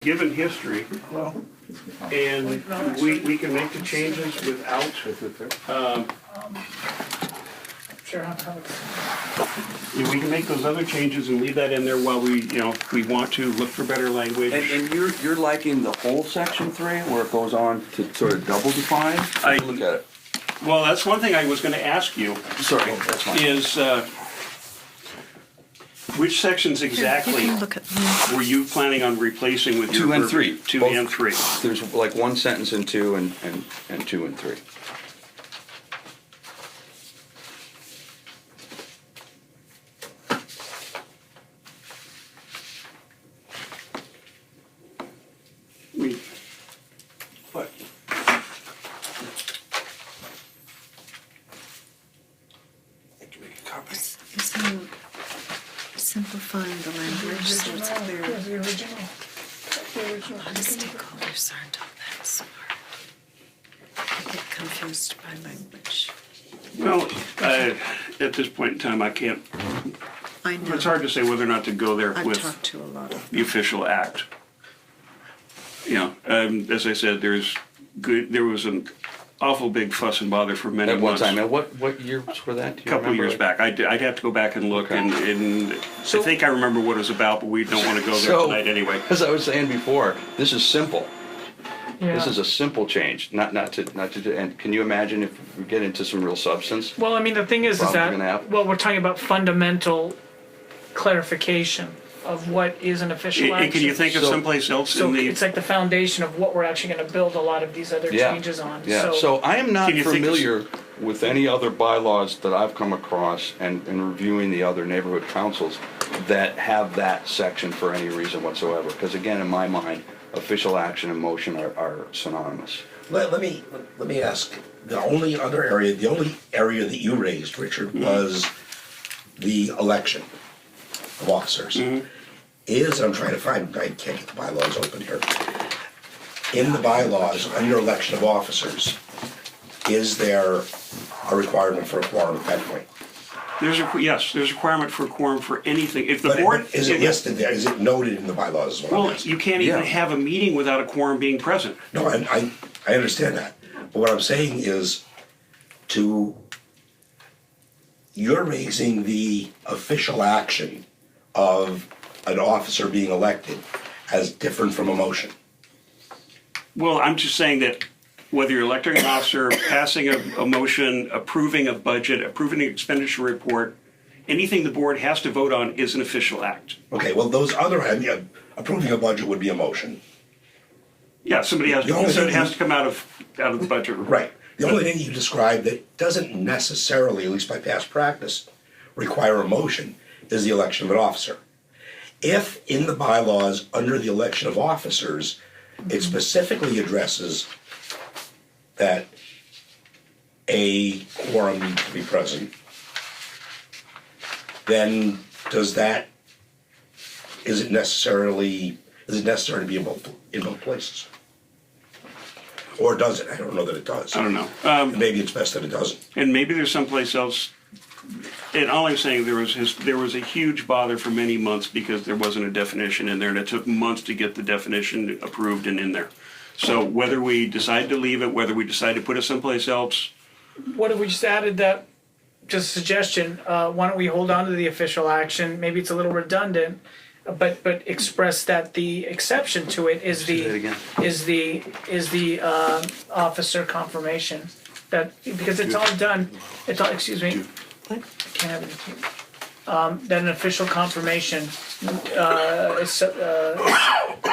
given history, and we can make the changes without, we can make those other changes and leave that in there while we, if we want to look for better language. And you're liking the whole section 3 where it goes on to sort of double define? Look at it. Well, that's one thing I was going to ask you. Sorry, that's fine. Is which sections exactly were you planning on replacing with 2 and 3? 2 and 3. There's like one sentence in 2 and 2 and 3. What? Simplifying the language so it's clear. The original. A lot of stakeholders aren't all that smart. They get confused by language. Well, at this point in time, I can't. I know. It's hard to say whether or not to go there I've with talked to a lot of the official act. As I said, there was an awful big fuss and bother for many At one months. time. And what years were that? Do you A couple of remember? years back. I'd have to go back and look, Okay. and So- I think I remember what it was about, but we don't want to go there So, tonight anyway. as I was saying before, this is simple. Yeah. This is a simple change, not to. And can you imagine if we get into some real substance? Well, I mean, the thing is Problems that, you're gonna have? well, we're talking about fundamental clarification of what is an official action. Can you think of So- someplace else So in the? it's like the foundation of what we're actually going to build a lot of these other Yeah. changes on. Yeah. So I am not Can you think of familiar with any other bylaws that I've come across and reviewing the other neighborhood councils that have that section for any reason whatsoever. Because again, in my mind, official action and motion are synonymous. Let me ask, the only area that you raised, Richard, was the election of officers. I'm trying to find, I can't get the bylaws open here. In the bylaws, under election of officers, is there a requirement for a quorum at that point? There's a requirement for a quorum for anything. If the But board is it listed there, is it noted in the bylaws as well? Well, you can't even Yeah. have a meeting without a quorum being present. No, I understand that, but what I'm saying is you're raising the official action of an officer being elected as different from a motion. Well, I'm just saying that whether you're electing an officer, passing a motion, approving a budget, approving an expenditure report, anything the board has to vote on is an official act. Okay, well, those other, approving a budget would be a motion. Yeah, somebody has The only so it thing has you- to come out of the budget. Right. The only thing you described that doesn't necessarily, at least by past practice, require a motion is the election of an officer. If in the bylaws, under the election of officers, it specifically addresses that a quorum needs to be present, then is it necessary to be in both places? Or does it? I don't know that it does. I don't know. Maybe it's best that it doesn't. And maybe there's someplace else. And all I'm saying, there was a huge bother for many months because there wasn't a definition in there, and it took months to get the definition approved and in there. So whether we decide to leave it, whether we decide to put it someplace else, what if we just added that, just a suggestion, why don't we hold on to the official action? Maybe it's a little redundant, but express that the exception to it is Say that again. the officer confirmation. That, because it's all done, excuse me, I can't have it. That an official confirmation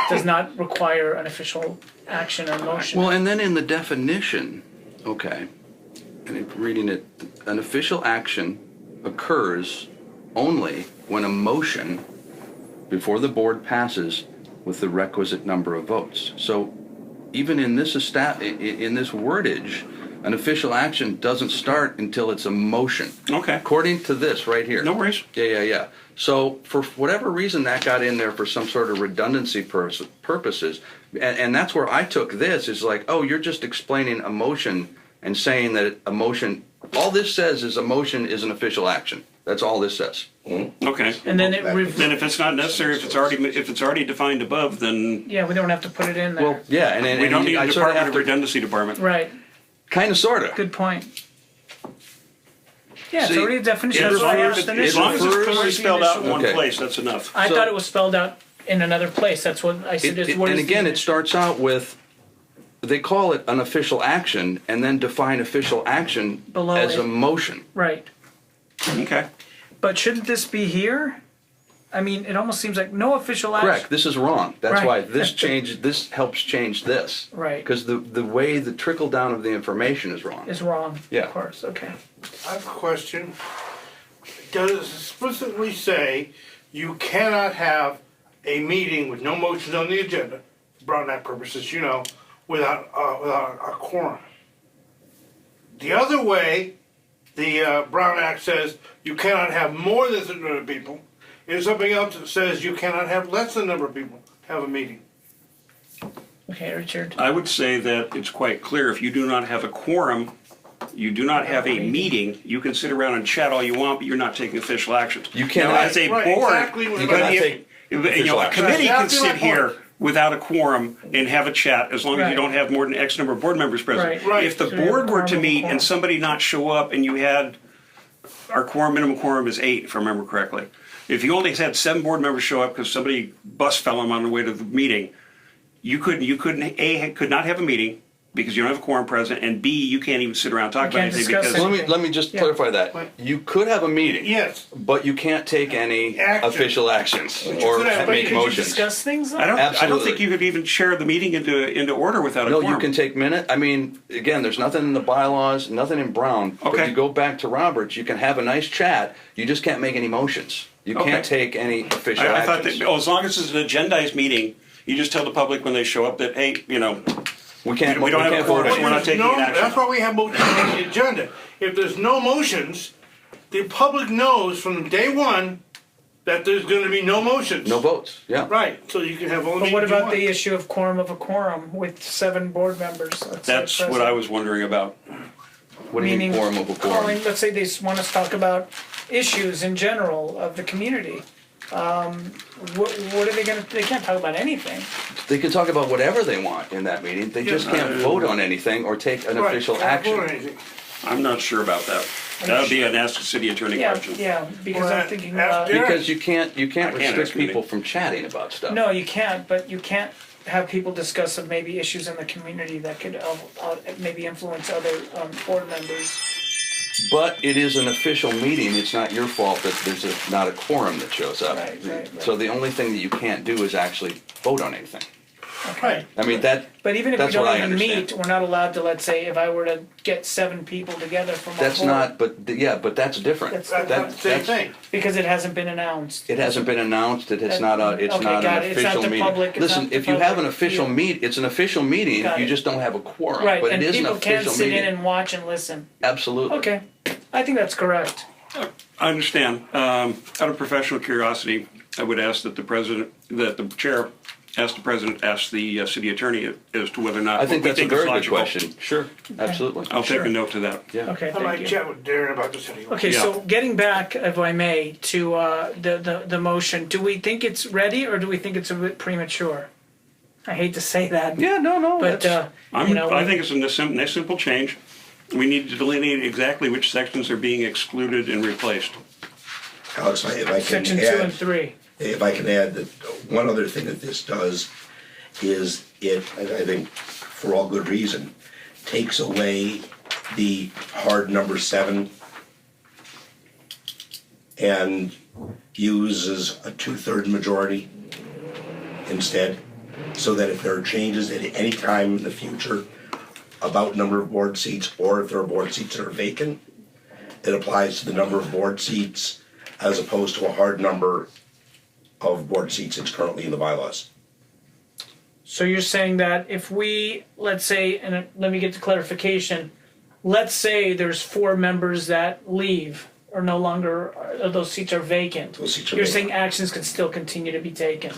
does not require an official action or motion. Well, and then in the definition, okay, and reading it, an official action occurs only when a motion before the board passes with the requisite number of votes. So even in this in this wordage, an official action doesn't start until it's a motion. okay, According to this right here. no worries. Yeah. So for whatever reason that got in there for some sort of redundancy purposes, and that's where I took this, is like, oh, you're just explaining a motion and saying that a motion, all this says is a motion is an official action. That's all this says. Okay. And then Then if it's not necessary, if it's already defined above, then yeah, we don't have to put it in there. Well, yeah, and then we don't need I a sort of Department have of to, Redundancy Department. Right, kind of, sort of. good point. Yeah, it's See, already a definition Yeah, of as long as first as initial. long as it's clearly First spelled out in initial. one Okay. place, that's enough. I So- thought it was spelled out in another place, that's what I said, what And is again, the it starts out with, they call it an official action and then define official action Below as it. a motion. Right, Okay. but shouldn't this be here? I mean, it almost seems like no official action. Correct, this is wrong. That's Right. why this helps change this. Right. Because the way the trickle down of the information is wrong. Is wrong, Yeah. of course, okay. I have a question. Does it explicitly say you cannot have a meeting with no motions on the agenda, for Brown Act purposes, you know, without a quorum? The other way, the Brown Act says you cannot have more than a certain number of people. There's something else that says you cannot have less than a number of people have a meeting. Okay, Richard. I would say that it's quite clear, if you do not have a quorum, you do not have a meeting, you can sit around and chat all you want, but you're not taking official actions. You cannot- Now, as a Right, board, exactly what- You cannot if- take you official know, a action. committee can That's my sit here point. without a quorum and have a chat, as long as you Right. don't have more than X number of board members present. Right. Right. If the So you have a board were quorum to of a meet quorum. and somebody not show up and you had, our quorum, minimum quorum is 8, if I remember correctly. If you only had 7 board members show up because somebody bus fell them on the way to the meeting, you could not have a meeting because you don't have a quorum present, and B, you can't even sit around and talk about can't anything discuss because. it. Let me just Yeah. clarify that. Right. You could have a meeting. Yes. But you can't take any Action. official actions you or could have- make Could Could you motions. discuss things though? I don't Absolutely. think you could even chair the meeting into order without a No, quorum. you can take minute. I mean, again, there's nothing in the bylaws, nothing in Brown. But Okay. you go back to Roberts, you can have a nice chat. You just can't make any motions. You Okay. can't take any official I thought actions. that, as long as it's an agendized meeting, you just tell the public when they show up that, hey, we can't. we don't have a can't quorum, vote we're on not it. taking No, action. that's why we have motions on the agenda. If there's no motions, the public knows from day one that there's gonna be no motions. No votes. Yeah. Right, so you can have all the But what meetings you about the want. issue of quorum of a quorum with 7 board members? let's say, That's what present? I was wondering about. What do you mean Meaning quorum of a quorum? calling, let's say they want us to talk about issues in general of the community. What are they gonna, they can't talk about anything. They can talk about whatever they want in that meeting. They just can't vote on anything or take an Right, official can't vote on action. anything. I'm not sure about that. That would be an ask the city attorney Yeah, question. yeah, because Well, I'm thinking, ask Derek. Because you can't I can't restrict ask people anything. from chatting about stuff. no, you can't, but you can't have people discuss of maybe issues in the community that could maybe influence other board members. But it is an official meeting. It's not your fault that there's not a quorum that shows up. Right. So the only thing that you can't do is actually vote on anything. Right. I mean, that, But even if we That's what I don't even understand. meet, we're not allowed to, let's say, if I were to get 7 people together from a that's board, not, but yeah, but that's different. That's That's That- not the same that's- thing. because it hasn't been announced. It hasn't been announced, it's not Okay, an got it. It's not official the meeting. public, it's Listen, not the if you have an public, official yeah. it's an official meeting, Got you it. just don't have a quorum. Right, But and it is an people can official sit in meeting. and watch and listen. Absolutely. Okay, I think that's correct. I understand. Out of professional curiosity, I would ask that the chair ask the city attorney as to whether or not. I think we that's a it's very good logical. question. Sure, absolutely. I'll take Sure. a note to that. Yeah. Okay, I thank might you. chat with Darren about this anyway. Okay, Yeah. so getting back, if I may, to the motion, do we think it's ready or do we think it's a bit premature? I hate to say that, Yeah, no, but, that's, I think it's a simple change. We need to delineate exactly which sections are being excluded and replaced. Alex, if I can section 2 and add, 3. if I can add that one other thing that this does is it, I think, for all good reason, takes away the hard number 7 and uses a 2/3 majority instead, so that if there are changes at any time in the future about number of board seats, or if there are board seats that are vacant, it applies to the number of board seats as opposed to a hard number of board seats that's currently in the bylaws. So you're saying that if we, let's say, and let me get to clarification, let's say there's 4 members that leave or no longer, those seats are vacant. Those seats are You're vacant. saying actions can still continue to be taken.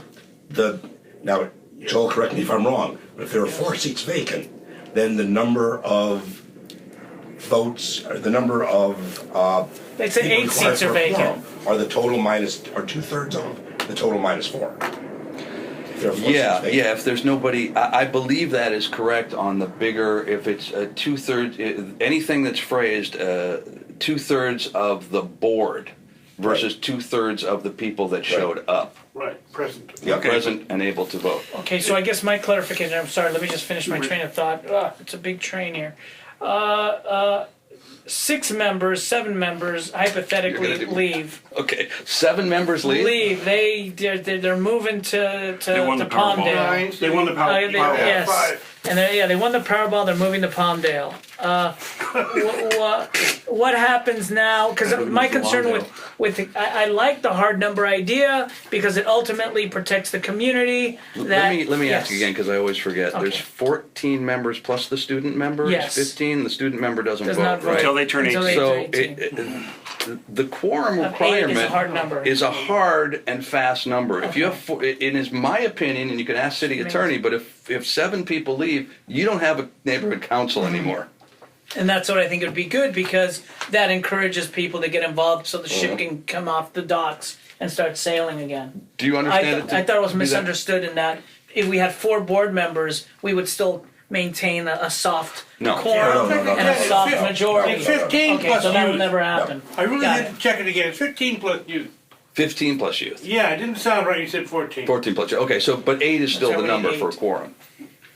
Now, Joel, correct me if I'm wrong, but if there are 4 seats vacant, then the number of votes, or the number of They said people 8 seats required are for a vacant. quorum are the total minus, or 2/3 of the total minus 4. If there are 4 seats Yeah, vacant. yeah, if there's nobody, I believe that is correct on the bigger, if it's 2/3, anything that's phrased, 2/3 of the board versus 2/3 of the people that showed up, Right, present. Yeah. Okay. present and able to vote. Okay, so I guess my clarification, I'm sorry, let me just finish my train of thought. It's a big train here. 6 members, 7 members hypothetically You're gonna do- leave. Okay, 7 members leave? They're moving to They won the Powerball. Palmdale. They won the Powerball. Yes. 5. And they won the Powerball. They're moving to Palmdale. What happens now? Because my move to concern I like the hard number idea because it ultimately protects the community. Let me ask yes. again, because I always forget. There's Okay. 14 members plus the student member? Yes. 15, the student member doesn't Does vote, not vote. right? Until they turn Until 18. they turn So 18. the quorum Of 8 is a requirement hard number. is a hard and fast number. If you have, it is my opinion, and you can ask city attorney, but if 7 people leave, you don't have a neighborhood council Mm-hmm. anymore. And that's what I think would be good because that encourages people to get involved so the ship can come off the docks and start sailing again. Do you understand it? I thought it was to be that- misunderstood in that if we had 4 board members, we would still maintain a soft No. quorum No, no, no, and a no. soft It's majority. It's 15 Okay, plus so that'll youth. never happen. I really Got didn't check it again. It's 15 plus youth. 15 plus youth. Yeah, it didn't sound right. You said 14. 14 plus youth. Okay, so, but 8 is still That's the already number for a 8. quorum,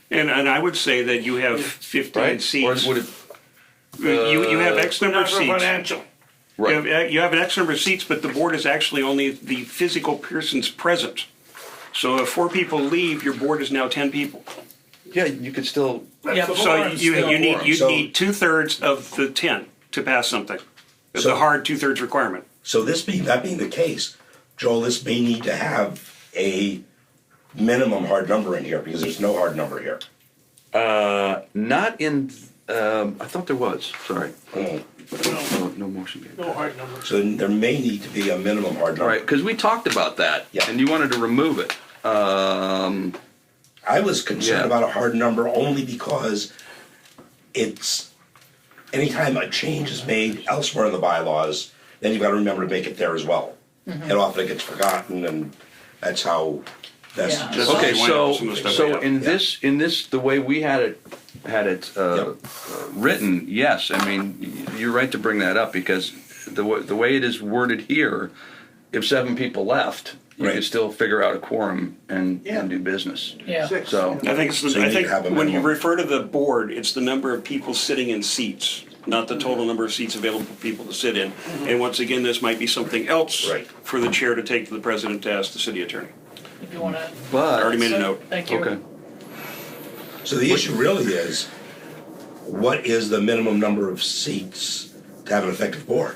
And I would say that you have 15 right? Or seats. would it, You have X number Not of for seats. financial. right? You have an X number of seats, but the board is actually only the physical persons present. So if 4 people leave, your board is now 10 people. Yeah, you could still, That's Yeah, the but So quorum. you still need quorum. you So- need 2/3 of the 10 to pass something. It's So- a hard 2/3 requirement. So that being the case, Joel, this may need to have a minimum hard number in here because there's no hard number here. not in, I thought there was, sorry. No motion. No hard number. So there may need to be a minimum hard All number. right, because we talked about that, Yeah. and you wanted to remove it. I was concerned Yeah. about a hard number only because it's, anytime a change is made elsewhere in the bylaws, then you've got to remember to make it there as well. Mm-hmm. And often it gets forgotten, and that's how, that's Yeah. just. Okay, Wind up so, some of the stuff so we have. in this, the way we had it written, yes, I mean, you're right to bring that up, because the way it is worded here, if 7 people left, you Right. can still figure out a quorum and Yeah. do business. Yeah. 6. So- I think it's So you I need think to have a when you minimum. refer to the board, it's the number of people sitting in seats, not the total number of seats available for people to sit in. And once again, this might be something else Right. for the chair to take to the president to ask the city attorney. If you want to. I But, already made a note. Thank you. okay, So the issue really is, what is the minimum number of seats to have an effective board?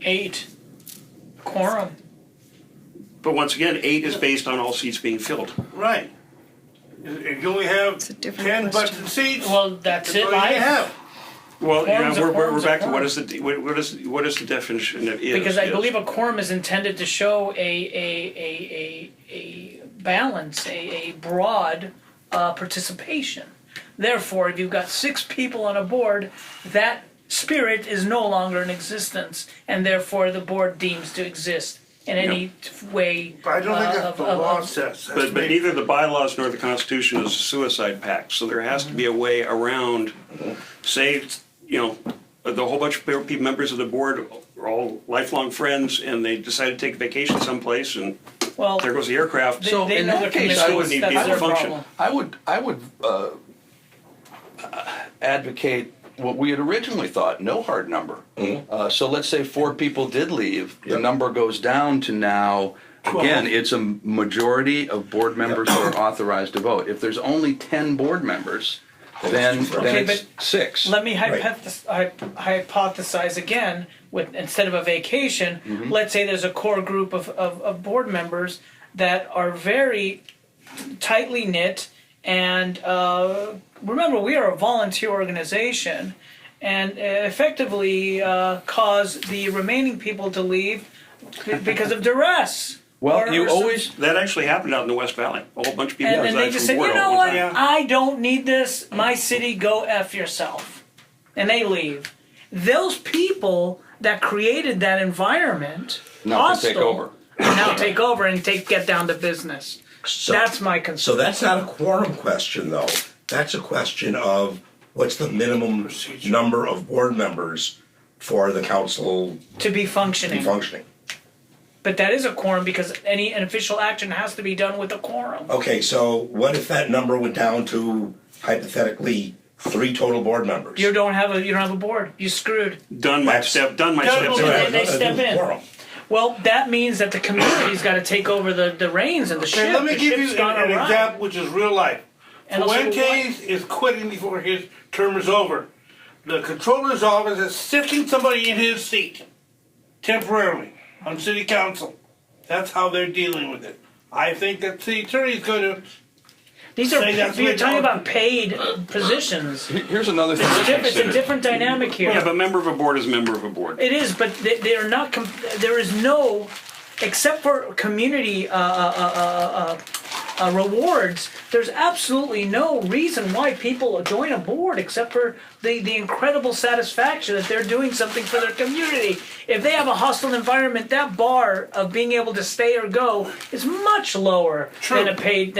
8. Quorum. But once again, 8 is based on all seats being filled. Right. If you only have It's a different 10 butts question. and seats, Well, that's that's it. all you can have. Well, Quorum's a we're quorum's a back to quorum. what is the definition of is? Because I is. believe a quorum is intended to show a balance, a broad participation. Therefore, if you've got 6 people on a board, that spirit is no longer in existence, and therefore the board deems to exist in any way. But I don't think that's of- what the of- law of- says. That's But me. neither the bylaws nor the Constitution is a suicide pact, so there has to be a way around, say, the whole bunch of people, members of the board are all lifelong friends, and they decide to take a vacation someplace, and Well, there goes the aircraft. they, So they in know that their case, I commitments, would need that's people their to function. problem. I would advocate what we had originally thought, no hard number. So let's say 4 people did leave, the Yep. number goes down to now, again, it's a majority of board members who are authorized to vote. If there's only 10 board members, then Okay, it's but 6. Let me Right. hypothesize again with instead of a vacation. Mm-hmm. Let's say there's a core group of board members that are very tightly knit, and remember we are a volunteer organization, and effectively cause the remaining people to leave because of duress. Well, or- you or some- always, That actually happened out in the West Valley. A whole bunch of people and they resigned just from said, board you know all the what? time. Yeah. I don't need this. My city, go F yourself. and they leave. Those people that created that environment Now can take over. now take over and get down to business. So- That's my concern. So that's not a quorum question, though. That's a question of what's the minimum number of board members for the council to be to functioning. be functioning. But that is a quorum because an official action has to be done with a quorum. Okay, so what if that number went down to hypothetically 3 total board members? You don't have a board. You screwed. Done my That's- step, done my Done step. what So we that did. has they nothing to do step with in. quorum. Well, that means that the community's got to take over the reins and the ship. Okay, let me the give ship's you gone an awry. example which is real life. And I'll say Fuentes is quitting before his term is over. The controller's office is sitting somebody in his seat temporarily on city council. That's how they're dealing with it. I think that the attorney's going to. These are Say that's you're what talking it- about paid positions. Here's another thing to It's a consider. different dynamic here. Yeah, but member of a board is a member of a board. It is, but they are not. There is no, except for community rewards. There's absolutely no reason why people join a board except for the incredible satisfaction that they're doing something for their community. If they have a hostile environment, that bar of being able to stay or go is much lower than a paid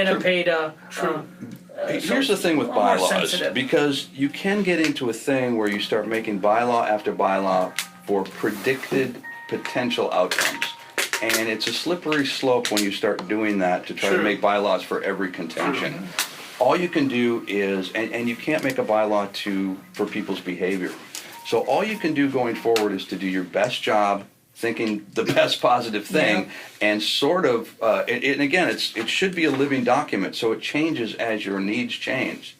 Here's the thing with more bylaws, sensitive. because you can get into a thing where you start making bylaw after bylaw for predicted potential outcomes. And it's a slippery slope when you start doing that to try to True. make bylaws for every contention. All you can do is, and you can't make a bylaw for people's behavior. So all you can do going forward is to do your best job thinking the best positive thing, and sort of, and again, it should be a living document, so it changes as your needs change.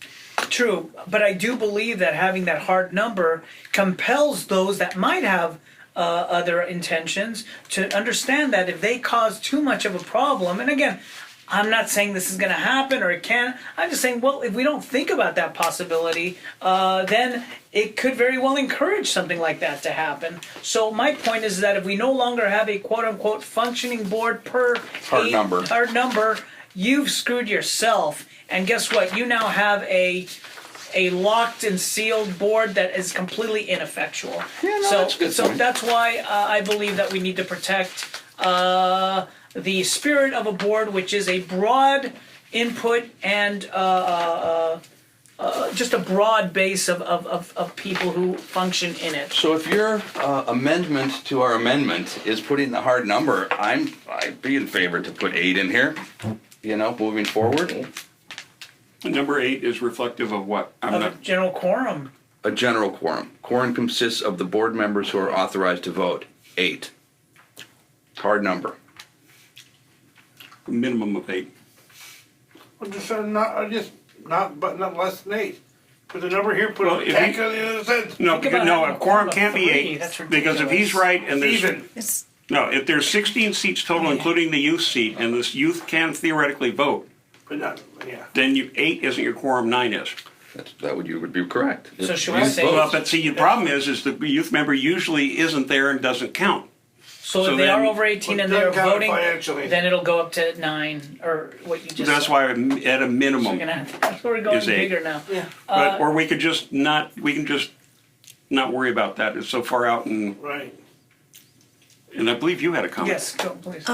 True, but I do believe that having that hard number compels those that might have other intentions to understand that if they cause too much of a problem, and again, I'm not saying this is going to happen or it can. I'm just saying, well, if we don't think about that possibility, then it could very well encourage something like that to happen. So my point is that if we no longer have a quote-unquote functioning board per Hard number, you've screwed yourself. And guess what? You now have a locked and sealed board that is completely ineffectual. Yeah, no, that's a good So point. that's why I believe that we need to protect the spirit of a board, which is a broad input and just a broad base of people who function in it. So if your amendment to our amendment is putting the hard number, I'd be in favor to put 8 in here, moving forward. Number 8 is reflective of what? I'm Of not. a general quorum. A general quorum. Quorum consists of the board members who are authorized to vote. 8. Hard number. Minimum of 8. Not less than 8. Put the number here, put Well, a if tank he- on the other side. No, Think because, about no, having a a quorum quorum of can't be 3. 8. That's Because if he's ridiculous. right and there's Even. no, if there's 16 seats total, including the youth seat, and this youth can theoretically vote, But not, yeah. then 8 isn't your quorum, 9 is. You would be correct. So If should we youth say- Well, votes- but see, the problem is the youth member usually isn't there and doesn't count. So So if they are then- over 18 and Well, they're doesn't count voting, financially. then it'll go up to 9, or what you just That's said. why at a So minimum. we're going is 8. bigger now. Yeah. But, or we can just not worry about that. It's so far out, and Right. I believe you had a comment. Yes, go, please.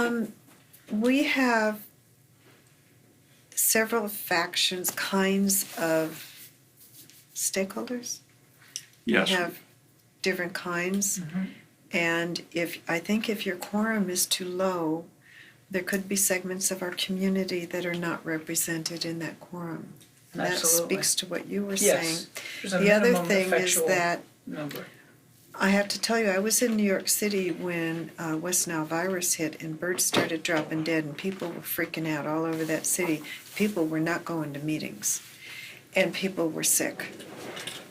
We have several kinds of stakeholders. Yes. We have different kinds. And I think if your quorum is too low, there could be segments of our community that are not represented in that quorum. And that Absolutely. speaks to what you were Yes. saying. There's a The other minimum thing is effectual that number. I have to tell you, I was in New York City when West Nile virus hit and birds started dropping dead and people were freaking out all over that city. People were not going to meetings and people were sick.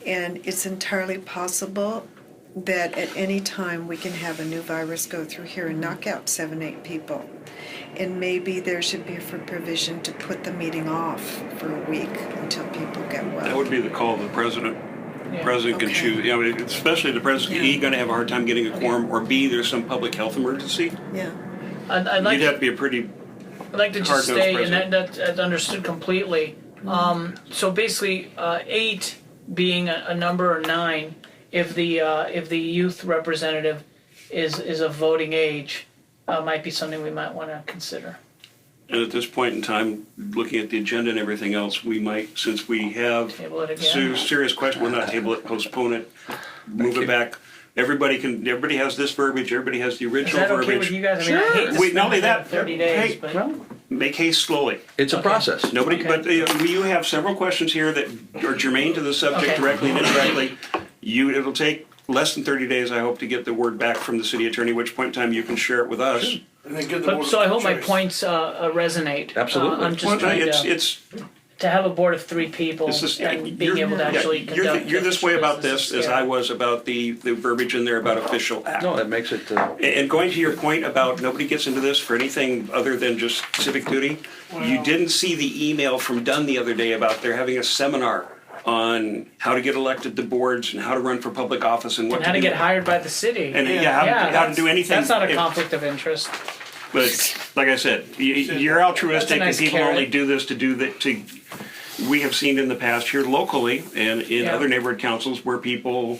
And it's entirely possible that at any time we can have a new virus go through here and knock out 7, 8 people. And maybe there should be a provision to put the meeting off for a week until people get well. That would be the call of the president. Yeah. President can Okay. choose, especially the president, Yeah. he's gonna have a hard time getting a quorum, or B, there's some public health emergency. Yeah. I'd like You'd have to be a pretty, I'd like to just hard-nosed stay, and president. that's understood completely. So basically, 8 being a number or 9 if the youth representative is of voting age might be something we might want to consider. And at this point in time, looking at the agenda and everything else, we might, since we have Table it again. serious question, we'll not table it, postpone it, move it back. Everybody has this verbiage, everybody has the Is original that verbiage. okay with you guys? I mean, I hate to Wait, not spend only that, 30 days, hey, but make haste slowly. It's a process. Nobody, Okay. but you have several questions here that are germane to the subject Okay. directly and indirectly. It'll take less than 30 days, I hope, to get the word back from the city attorney, which point in time you can share it with us. And then give the But, board so I hope my choice. points resonate. Absolutely. I'm Well, just trying it's to have a board of 3 people This is, and being able to actually conduct. you're this way about this business. as Yeah. I was about the verbiage in there about official act. No, that makes it, And going to your point about nobody gets into this for anything other than just civic duty, you didn't see the email from Dunn the other day about they're having a seminar on how to get elected to boards and how to run for public office and what And to how to do. get hired by the city. And how Yeah, to do anything. That's not a if- conflict of interest. But like I said, you're altruistic That's a nice and people carrot. only do this to do that we have seen in the past here locally and in Yeah. other neighborhood councils where people,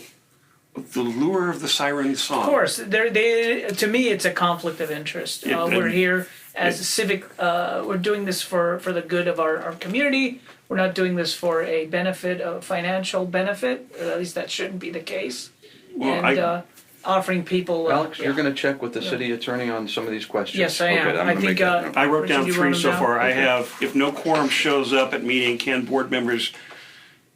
the lure of the siren song. Of course, to me, it's a conflict of interest. Yeah, We're and- here as a civic. We're doing this for the good of our community. We're not doing this for a benefit, a financial benefit. At least that shouldn't be the case. Well, And offering people. Alex, yeah. you're gonna check with the city attorney on some of these questions? Yes, I am. Okay, I'm I gonna think, make that note. I wrote Richard, down you 3 wrote them so down? far. I Okay. have, if no quorum shows up at meeting, can board members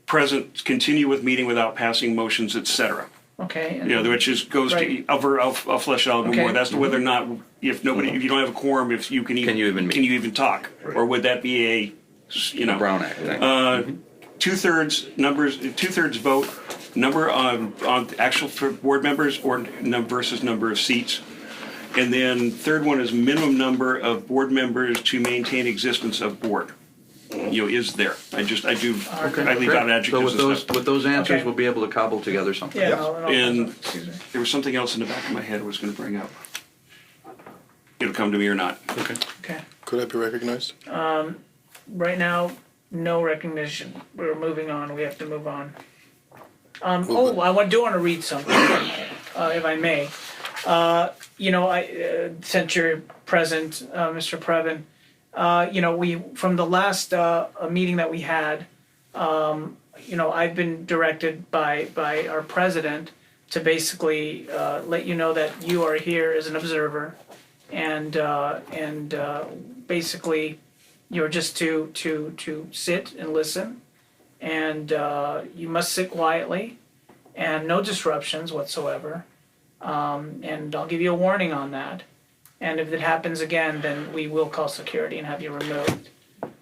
present continue with meeting without passing motions, et cetera? Okay. You know, which is, goes Right. to, I'll flesh it out a little Okay. more. That's to whether or not, if you don't have a quorum, if you can even. Can you even meet? Can you even talk? Or would that be a, you know. Brown Act thing. 2/3 vote, number on actual board members or versus number of seats. And then third one is minimum number of board members to maintain existence of board. You know, is there. I leave Great. out adjectives So and stuff. with those answers, Okay. we'll be able to cobble together something. Yeah. Yep. And- Excuse me. There was something else in the back of my head I was gonna bring up. It'll come to me or not. Okay. Okay. Could I be recognized? Right now, no recognition. We're moving on. We have to move on. I do want to read something, if I may. Since you're present, Mr. Previn, we from the last meeting that we had, I've been directed by our president to basically let you know that you are here as an observer, and basically you're just to sit and listen, and you must sit quietly, and no disruptions whatsoever. And I'll give you a warning on that. And if it happens again, then we will call security and have you removed.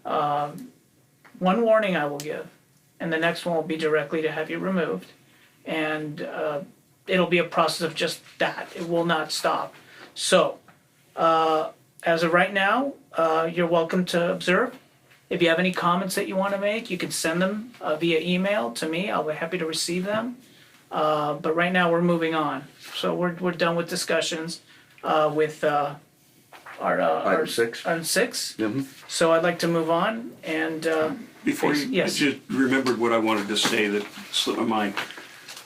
One warning I will give, and the next one will be directly to have you removed. And it'll be a process of just that. It will not stop. So, as of right now, you're welcome to observe. If you have any comments that you want to make, you can send them via email to me. I'll be happy to receive them. But right now, we're moving on. So we're done with discussions with our Item 6. Item 6. Mhm. So I'd like to move on and Before you, Yes. I just remembered what I wanted to say that slipped my mind.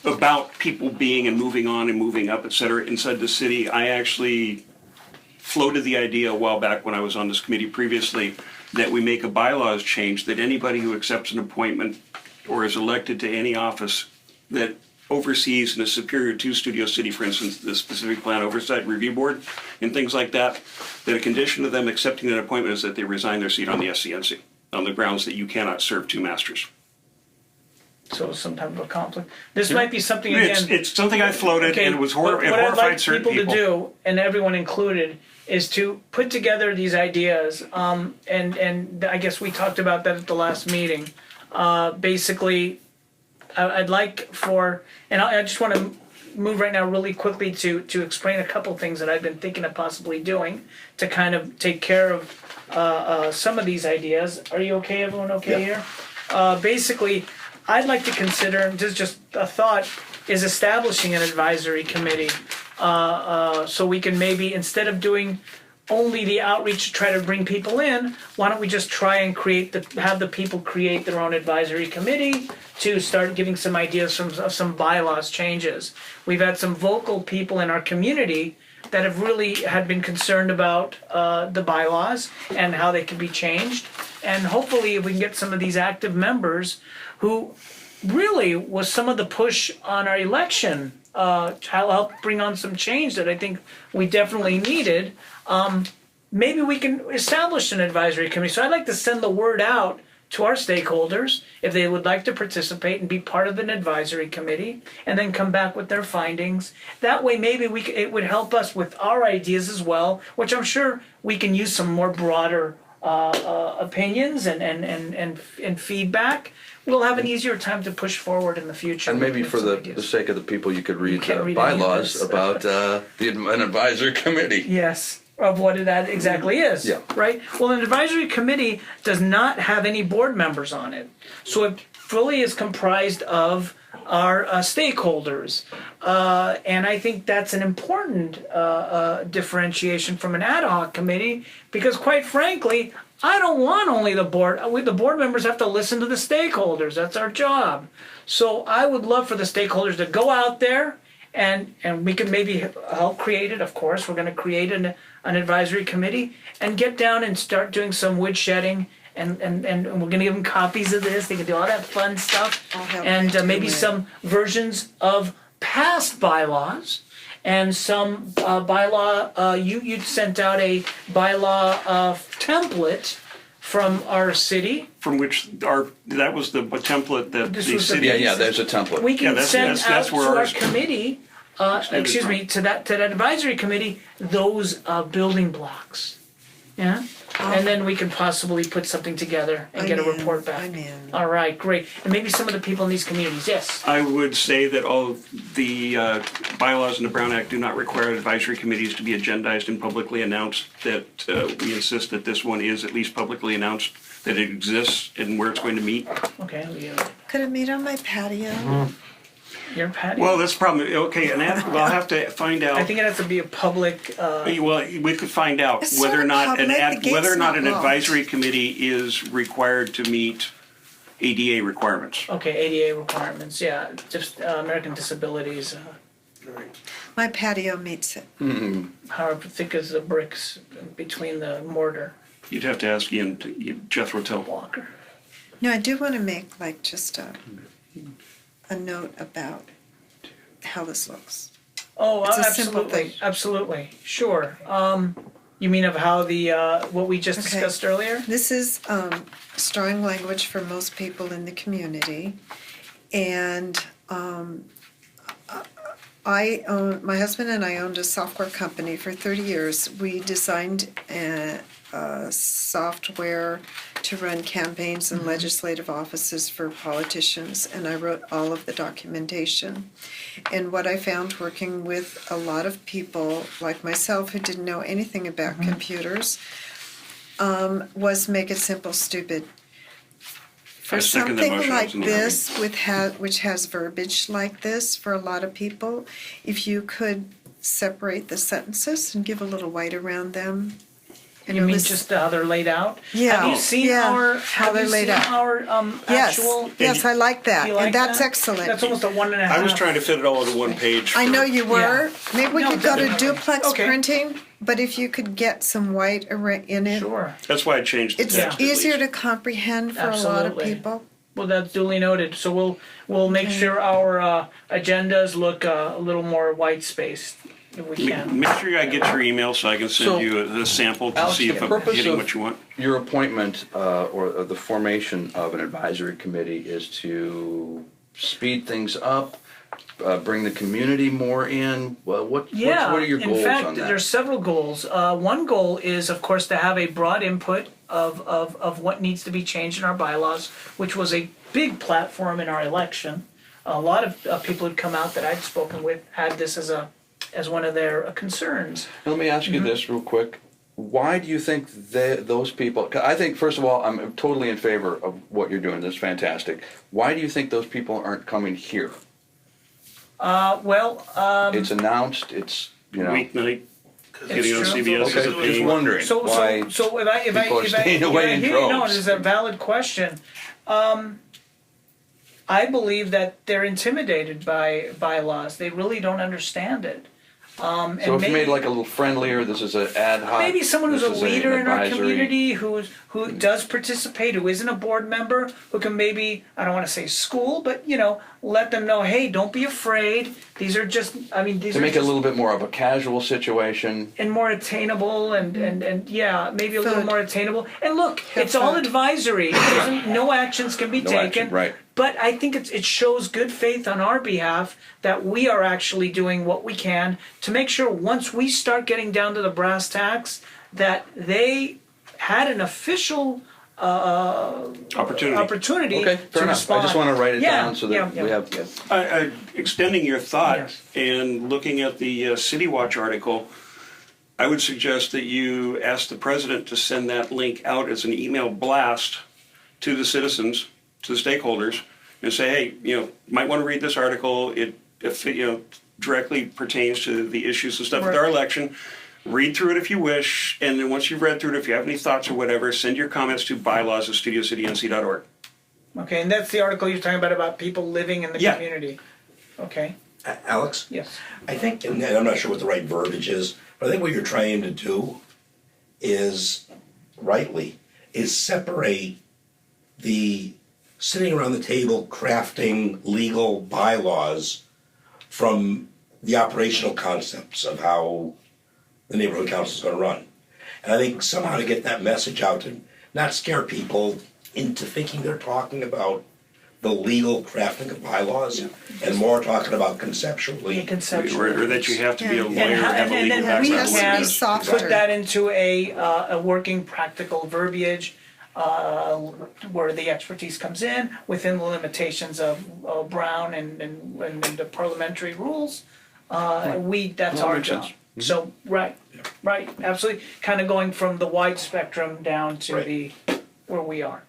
About people being and moving on and moving up, et cetera, inside the city. I actually floated the idea a while back when I was on this committee previously that we make a bylaws change that anybody who accepts an appointment or is elected to any office that oversees in a superior to Studio City, for instance, the specific plan oversight review board and things like that, that a condition of them accepting that appointment is that they resign their seat on the SCNC on the grounds that you cannot serve 2 masters. so some type of a conflict. This might be something again. It's something I floated and it was but it what I'd horrified like certain people people. to do, and everyone included, is to put together these ideas. And I guess we talked about that at the last meeting. Basically, I'd like for, and I just want to move right now really quickly to explain a couple things that I've been thinking of possibly doing to kind of take care of some of these ideas. Are you okay? Everyone okay here? Basically, I'd like to consider, just a thought, is establishing an advisory committee. So we can maybe, instead of doing only the outreach to try to bring people in, why don't we just try and have the people create their own advisory committee to start giving some ideas of some bylaws changes. We've had some vocal people in our community that have really had been concerned about the bylaws and how they can be changed. And hopefully if we can get some of these active members who really was some of the push on our election to help bring on some change that I think we definitely needed, maybe we can establish an advisory committee. So I'd like to send the word out to our stakeholders if they would like to participate and be part of an advisory committee, and then come back with their findings. That way maybe it would help us with our ideas as well, which I'm sure we can use some more broader opinions and feedback. We'll have an easier time to push forward in the future. And maybe with for some the ideas. sake of the people, you could read can't the read any of bylaws this. about an advisory committee. Yes, of what that exactly is. Yeah. Right? Well, an advisory committee does not have any board members on it. So it fully is comprised of our stakeholders. And I think that's an important differentiation from an ad hoc committee, because quite frankly, I don't want only the board. The board members have to listen to the stakeholders. That's our job. So I would love for the stakeholders to go out there, and we can maybe help create it. Of course, we're going to create an advisory committee and get down and start doing some wood shedding. And we're going to give them copies of this. They can do all that fun stuff. I'll help And you do maybe it. some versions of past bylaws. And some bylaw, you sent out a bylaw template from our city. From which that was the template that This the was the city. Yeah, there's a template. We can that's- send that's out where to our ours- committee, Extended excuse me, to that advisory committee, those building blocks. Yeah? And then we can possibly put something together and get a report back. I'm in. All right, great. And maybe some of the people in these communities, yes. I would say that all of the bylaws in the Brown Act do not require advisory committees to be agendized and publicly announced, that we insist that this one is at least publicly announced, that it exists and where it's going to meet. Okay, Could it meet on my patio? your patio. Well, that's probably, okay, and we'll have to find out. I think it has to be a public, Well, we could find out It's whether or not not public, the gate's whether or not not an locked. advisory committee is required to meet ADA requirements. okay, ADA requirements, yeah, just American Disabilities, My patio meets it. how thick is the bricks between the mortar You'd have to ask Jethro Tull. blocker? No, I do want to make like just a note about how this looks. Oh, It's a simple absolutely, thing. absolutely, sure. You mean of how the, what we just Okay. discussed earlier? This is strong language for most people in the community, and my husband and I owned a software company for 30 years. We designed software to run campaigns and legislative offices for politicians, and I wrote all of the documentation. And what I found working with a lot of people like myself who didn't know anything about computers was make it simple, stupid. For I second that something motion. like Absolutely. this, which has verbiage like this, for a lot of people, if you could separate the sentences and give a little white around them. And You it mean was- just how they're laid out? Yeah, Have you seen yeah, our, how have they're you laid seen out. our Yes, actual? yes, I like that, You like and that's that? excellent. That's almost a 1.5. I was trying to fit it all into one page. I know you were. Yeah. Maybe we No, could go to definitely. duplex Okay. printing, but if you could get some white in it, Sure. That's why I changed the it's text. at easier least. to comprehend for a lot of Absolutely. people. Well, that's duly noted. So we'll make sure our agendas look a little more white spaced if we can. Make sure I get your email so I can send So, you a sample to Alex, see if the I'm purpose hitting of- what you want. Your appointment or the formation of an advisory committee is to speed things up, bring the community more in. Well, what are your goals in fact, on that? there's several goals. One goal is, of course, to have a broad input of what needs to be changed in our bylaws, which was a big platform in our election. A lot of people who'd come out that I'd spoken with had this as one of their concerns. Let me ask you this real quick. Why do you think those people, 'cause I think, first of all, I'm totally in favor of what you're doing. That's fantastic. Why do you think those people aren't coming here? Well, It's announced, it's, Weeknight. Getting on true. CBS is a Okay, just pain. wondering why So if I people are staying away in hear you, no, droves. it is a valid question. I believe that they're intimidated by bylaws. They really don't understand it. So if you made like a little friendlier, this is an ad hoc. Maybe someone who's this a is an leader in our advisory. community who does participate, who isn't a board member, who can maybe, I don't want to say school, but let them know, hey, don't be afraid. These are just, these To are make it just, a little bit more of a casual situation. and more attainable and yeah, maybe a little Food. more attainable. And look, Have it's all food. advisory. No actions can be No taken. action, right. But I think it shows good faith on our behalf that we are actually doing what we can to make sure once we start getting down to the brass tacks that they had an official opportunity Okay, to fair enough. respond. I just want to write it Yeah, down so that yeah, we have. yeah. Extending your thought Yes. and looking at the City Watch article, I would suggest that you ask the president to send that link out as an email blast to the citizens, to the stakeholders, and say, hey, might want to read this article. It directly pertains to the issues and stuff with Right. our election. Read through it if you wish, and then once you've read through it, if you have any thoughts or whatever, send your comments to bylaws@studiocitync.org. Okay, and that's the article you're talking about people living in the Yeah. community. Okay, Alex? yes. I think, and I'm not sure what the right verbiage is, but I think what you're trying to do is, rightly, is separate the sitting around the table crafting legal bylaws from the operational concepts of how the neighborhood council is going to run. And I think somehow to get that message out and not scare people into thinking they're talking about the legal crafting of bylaws and more talking about conceptually. Or that you have to be a Yeah. lawyer or have a And legal then we background. have to can be softer. put that into a working practical verbiage where the expertise comes in within the limitations of Brown and the parliamentary rules. That's That our makes job. sense. So right, absolutely. Kind of going from the wide spectrum down to Right. where we are.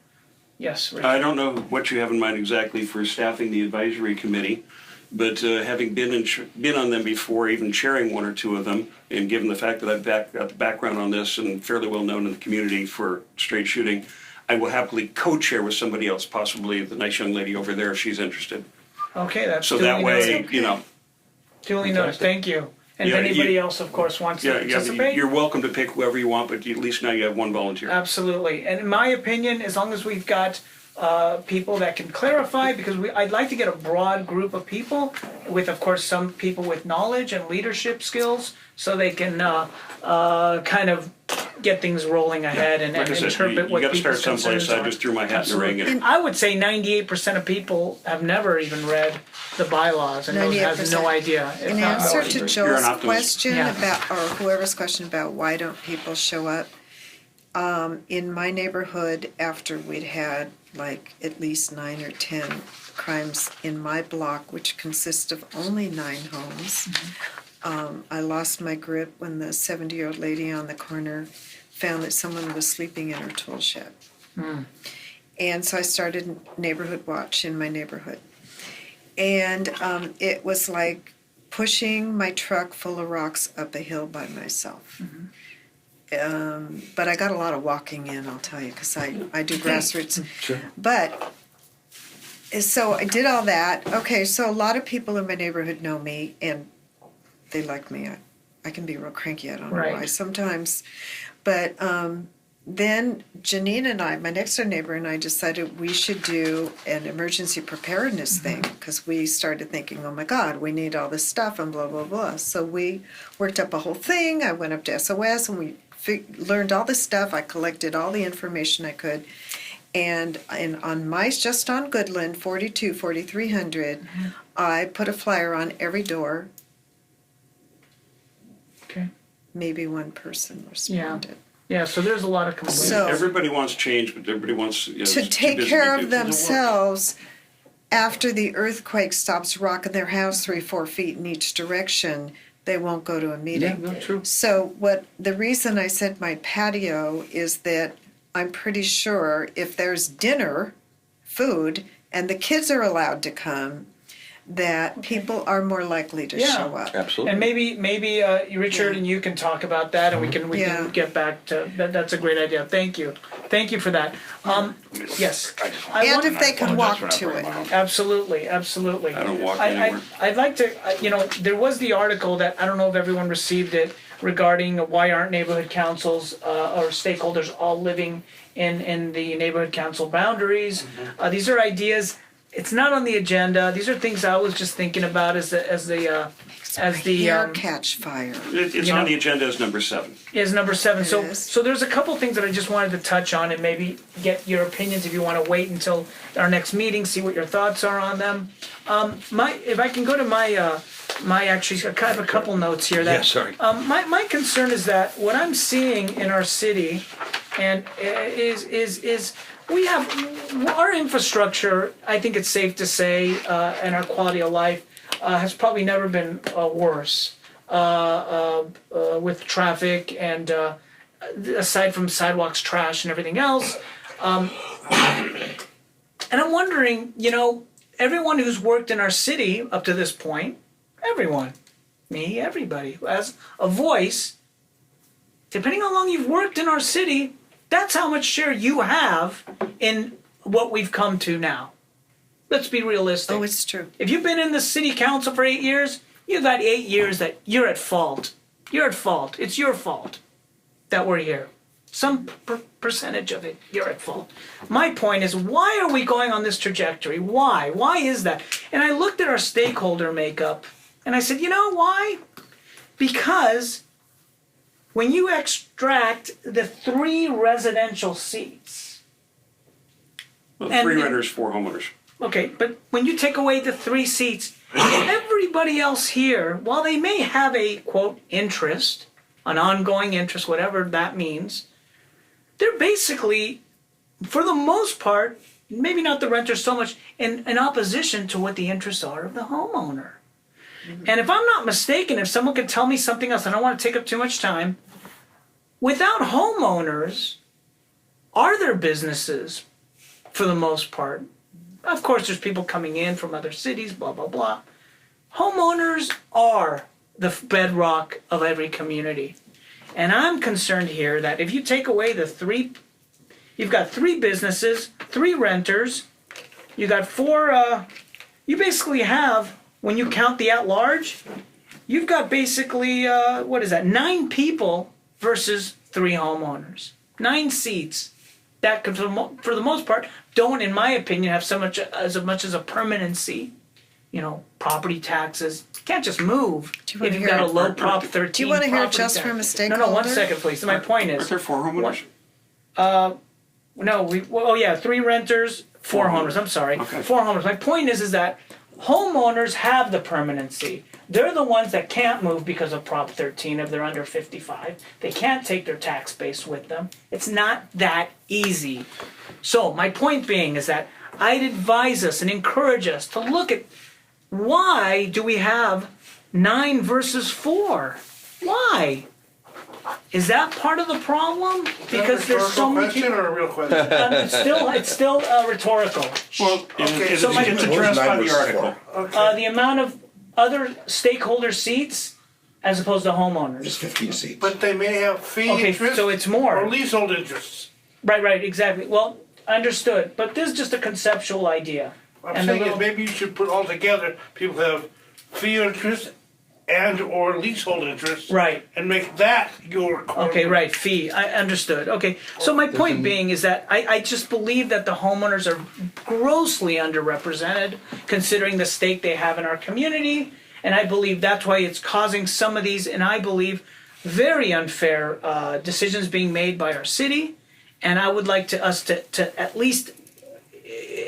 Yes, Richard. I don't know what you have in mind exactly for staffing the advisory committee, but having been on them before, even chairing one or two of them, and given the fact that I've got the background on this and fairly well known in the community for straight shooting, I will happily co-chair with somebody else, possibly the nice young lady over there if she's interested. Okay, that's So duly that way, noted. Duly noted. Thank you. And if Yeah, anybody else, of course, wants to participate. you're welcome to pick whoever you want, but at least now you have one volunteer. Absolutely. And in my opinion, as long as we've got people that can clarify, because I'd like to get a broad group of people with, of course, some people with knowledge and leadership skills so they can kind of get things rolling ahead and, Like I and said, interpret you what got to start people's someplace. concerns I are. just threw my hat in the ring. Absolutely. And I would say 98% of people have never even read the bylaws and have 98%. no idea. if In not answer more. to You're an Joel's optimist. question Yeah. about, or whoever's question about why don't people show up, in my neighborhood, after we'd had like at least 9 or 10 crimes in my block, which consists of only 9 homes, I lost my grip when the 70-year-old lady on the corner found that someone was sleeping in her tool shed. And so I started Neighborhood Watch in my neighborhood. And it was like pushing my truck full of rocks up a hill by myself. But I got a lot of walking in, I'll tell you, because I do grassroots. Sure. But, so I did all that. Okay, so a lot of people in my neighborhood know me, and they like me. I can be real cranky, I don't know why Right. sometimes. But then Janine and I, my next door neighbor and I, decided we should do an emergency preparedness thing, because we started thinking, oh my God, we need all this stuff and blah, blah, blah. So we worked up a whole thing. I went up to SOS and we learned all this stuff. I collected all the information I could. And on mice, just on Goodland, 4300, I put a flyer on every door. Okay. Maybe one person responded. Yeah, so there's a lot of complaints. So- everybody wants change, but everybody wants To it's too take busy care to of do. themselves after the earthquake stops rocking their house 3-4 feet in each direction, they won't go to a Yeah, meeting. no, true. So the reason I said my patio is that I'm pretty sure if there's dinner, food, and the kids are allowed to come, that people are more likely to Yeah. show up. Absolutely. And maybe Richard and you can talk about that, and we can Yeah. get back to that. That's a great idea. Thank you for that. Yes, I And wonder- if they can apologize for walk not to bringing it. my own. Absolutely. I don't walk anywhere. I'd like to, there was the article that, I don't know if everyone received it, regarding why aren't neighborhood councils or stakeholders all living in the neighborhood council boundaries. These are ideas, it's not on the agenda, these are things I was just thinking about as the Hair catch fire. It's You on know- the agenda as number 7. is number 7. It So is. so there's a couple things that I just wanted to touch on and maybe get your opinions if you want to wait until our next meeting, see what your thoughts are on them. If I can go to my actually, I have a couple notes here that. Yeah, sorry. My concern is that what I'm seeing in our city and is we have our infrastructure, I think it's safe to say, and our quality of life has probably never been worse with traffic and aside from sidewalks, trash, and everything else. And I'm wondering, everyone who's worked in our city up to this point, everyone, me, everybody who has a voice, depending on how long you've worked in our city, that's how much share you have in what we've come to now. Let's be realistic. Oh, it's true. If you've been in the city council for 8 years, you've got 8 years that you're at fault. You're at fault. It's your fault that we're here. Some percentage of it, you're at fault. My point is, why are we going on this trajectory? Why? Why is that? And I looked at our stakeholder makeup, and I said, you know why? Because when you extract the 3 residential seats, Well, And 3 it- renters, 4 homeowners. okay, but when you take away the 3 seats, everybody else here, while they may have a, quote, interest, an ongoing interest, whatever that means, they're basically, for the most part, maybe not the renters so much, in opposition to what the interests are of the homeowner. And if I'm not mistaken, if someone could tell me something else, I don't want to take up too much time, without homeowners, are there businesses, for the most part? Of course, there's people coming in from other cities, blah, blah, blah. Homeowners are the bedrock of every community. And I'm concerned here that if you take away the 3, you've got 3 businesses, 3 renters, you got 4, you basically have, when you count the at-large, you've got basically, 9 people versus 3 homeowners. 9 seats. That could, for the most part, don't, in my opinion, have so much as a permanency. Property taxes. You can't just move Do you wanna if you've got hear a low Prop 13. Do you want to hear it property just tax. from a No, stakeholder? no, 1 second, please. So my point Aren't is, there 4 homeowners? no, 3 renters, 4 homeowners. I'm sorry, Okay. 4 homeowners. My point is that homeowners have the permanency. They're the ones that can't move because of Prop 13 if they're under 55. They can't take their tax base with them. It's not that easy. So my point being is that I'd advise us and encourage us to look at why do we have 9 versus 4? Why? Is that part of the problem? Because there's so many question people. or a real question? It's still rhetorical. Well, Okay, it's so my- addressed by the Versus article. Okay. The amount of other stakeholder seats as opposed to There's homeowners. 15 seats. But they may have fee Okay, interest so it's or more. leasehold interests. Right, exactly. Well, understood. But this is just a conceptual idea. I'm And the saying is little- maybe you should put all together, people have fee interest and or leasehold interest. Right. And make that your. Okay, right, fee, I understood, okay. So my point being is that I just believe that the homeowners are grossly underrepresented considering the stake they have in our community. And I believe that's why it's causing some of these, and I believe, very unfair decisions being made by our city. And I would like us to at least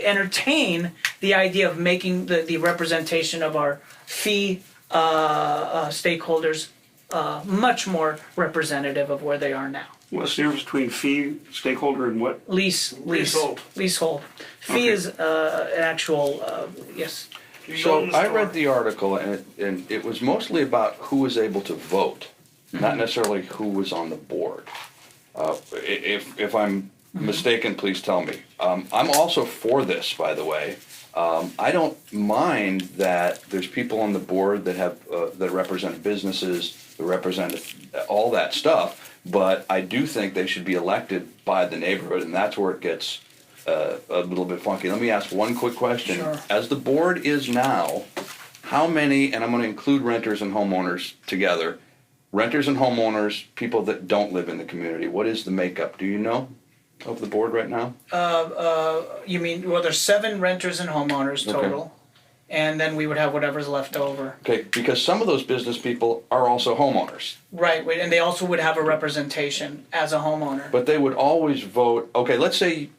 entertain the idea of making the representation of our fee stakeholders much more representative of where they are now. What's the difference between fee, stakeholder, and what? Leasehold. Leasehold. Fee Okay. is an actual, yes. You So own the I store. read the article, and it was mostly about who was able to vote, not necessarily who was on the board. If I'm mistaken, please tell me. I'm also for this, by the way. I don't mind that there's people on the board that have that represent businesses, that represent all that stuff, but I do think they should be elected by the neighborhood, and that's where it gets a little bit funky. Let me ask one quick question. Sure. As the board is now, how many, and I'm going to include renters and homeowners together, renters and homeowners, people that don't live in the community, what is the makeup? Do you know of the board right now? You mean, well, there's 7 renters and homeowners total, and then we would have whatever's left over. Okay, because some of those business people are also homeowners. Right, and they also would have a representation as a homeowner. But they would always vote, okay, let's say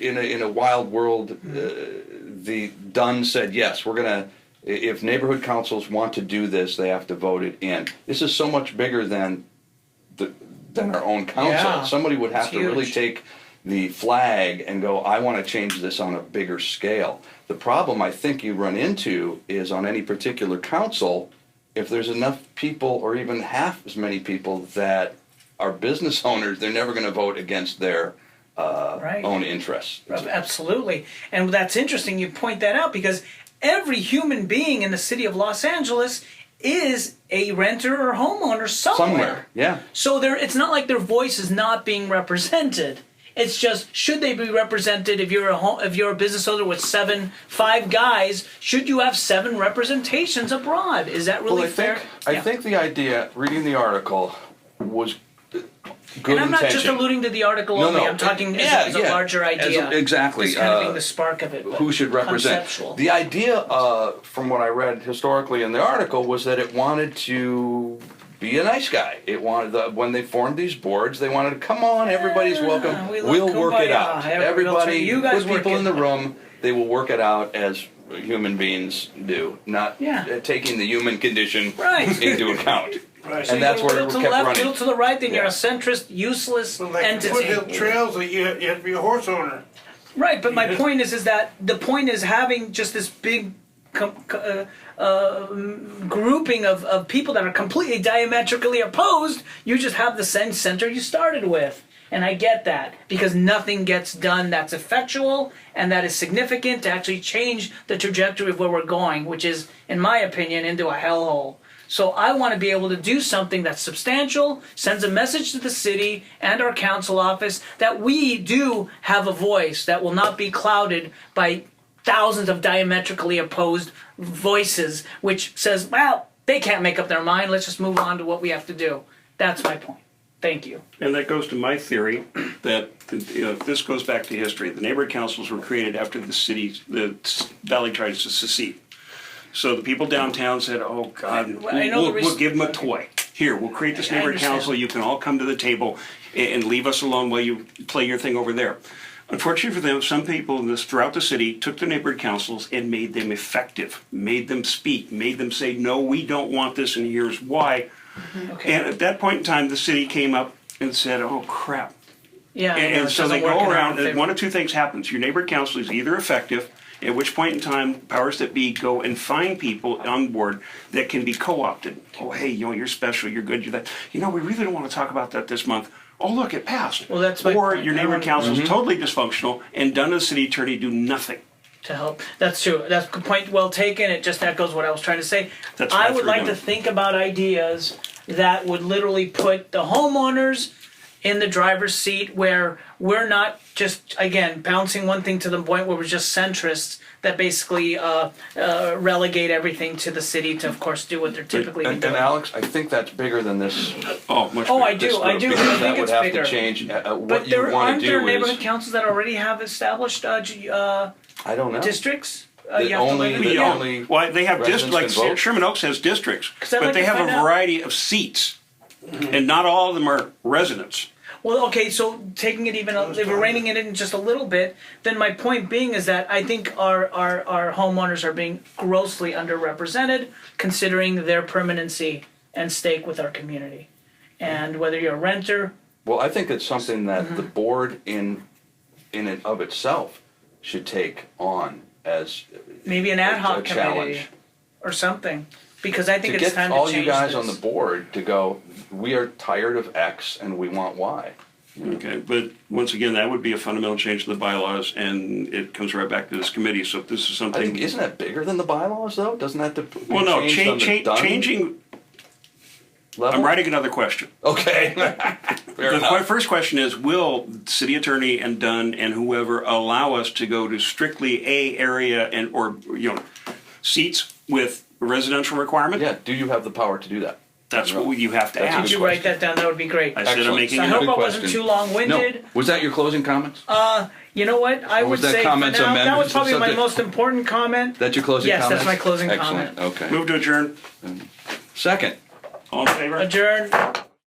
in a wild world, the Dunn said, yes, we're gonna, if neighborhood councils want to do this, they have to vote it in. This is so much bigger than our own council. Yeah, Somebody would have it's to really huge. take the flag and go, I want to change this on a bigger scale. The problem I think you run into is on any particular council, if there's enough people or even half as many people that are business owners, they're never going to vote against their Right. own interests. Absolutely. And that's interesting you point that out, because every human being in the city of Los Angeles is a renter or homeowner somewhere. Yeah. So it's not like their voice is not being represented. It's just, should they be represented? If you're a business owner with 5 guys, should you have 7 representations abroad? Is that really fair? I think the idea, reading the article, was good And I'm not intention. just alluding to the article only. I'm talking as a larger idea. Exactly. Just kind of being the spark of it. But Who should represent? Conceptual. The idea, from what I read historically in the article, was that it wanted to be a nice guy. It wanted when they formed these boards, they wanted to come on, everybody's welcome. We'll Work it kumbaya. out. Everybody, you guys put people work in it the room. They will work it out as human beings do, not taking the human condition Right. into account. Right. And that's where it Little to the kept left, running. little to the right, then you're Yeah. a centrist, useless So like entity. Foothill Trails, like you have to be a horse owner. Right, but my point is that the point is having just this big grouping of people that are completely diametrically opposed. You just have the same center you started with. And I get that, because nothing gets done that's effectual and that is significant to actually change the trajectory of where we're going, which is, in my opinion, into a hellhole. So I want to be able to do something that's substantial, sends a message to the city and our council office that we do have a voice that will not be clouded by thousands of diametrically opposed voices, which says, well, they can't make up their mind, let's just move on to what we have to do. That's my point. Thank you. And that goes to my theory that this goes back to history. The neighborhood councils were created after the valley tried to secede. So the people downtown said, "Oh God, we'll give them a toy. Here, we'll create this neighborhood council. You can all come to the table and leave us alone while you play your thing over there." Unfortunately for them, some people throughout the city took the neighborhood councils and made them effective, made them speak, made them say, "No, we don't want this, and here's why." Okay. And at that point in time, the city came up and said, "Oh crap." Yeah. And it so they doesn't work go in our around, and favor. one of two things happens. Your neighborhood council is either effective, at which point in time, powers that be go and find people on board that can be co-opted. Oh, hey, you're special, you're good, you're that. We really don't want to talk about that this month. Oh, look, it passed. Well, that's my Or point. your I neighborhood want- council is totally dysfunctional, and done as city attorney do nothing. To help. That's true. That's a point well taken. It just echoes what I was trying to say. That's what I I would threw like down. to think about ideas that would literally put the homeowners in the driver's seat, where we're not just, again, bouncing one thing to the point where we're just centrists that basically relegate everything to the city to, of course, do what they're typically And doing. Alex, I think that's bigger than this. Oh, much Oh, better. I do. Because I that think would it's have bigger. to change. What But you there want aren't to there do neighborhood is, councils that already have established I don't know. districts? That You have to only- live in that the- Yeah. only Well, they have residents districts, can like vote? Sherman Oaks has districts, 'Cause I'd but like they to have a find out. variety of seats, and not all of them are residents. Well, okay, so taking it even, if we're reining it in just a little bit, then my point being is that I think our homeowners are being grossly underrepresented, considering their permanency and stake with our community. And whether you're a renter, Well, I think it's something that Mm-hmm. the board in and of itself should take on as maybe an ad hoc a challenge. committee or something, because I think To it's get time to all change you guys this. on the board to go, we are tired of X and we want Y. Okay, but once again, that would be a fundamental change to the bylaws, and it comes right back to this committee, so if this is I something. think, isn't that bigger than the bylaws though? Doesn't that be Well, no, changed on the done changing, level? I'm writing another question. Okay. Fair The enough. first question is, will city attorney and Dunn and whoever allow us to go to strictly a area and, or, seats with residential requirement? Yeah, do you have the power to do that? That's what you have to That's a ask. Could you write that down? That would be great. I said I'm Excellent. making I a hope Good I wasn't question. too No. long-winded. Was that your closing comments? You know what? I Or would was that say for comments, now, that amendments, was probably or my something? most important comment. That's your closing Yes, comments? that's my closing Excellent. comment. Okay. Move to adjourn. Second. All in favor? Adjourn.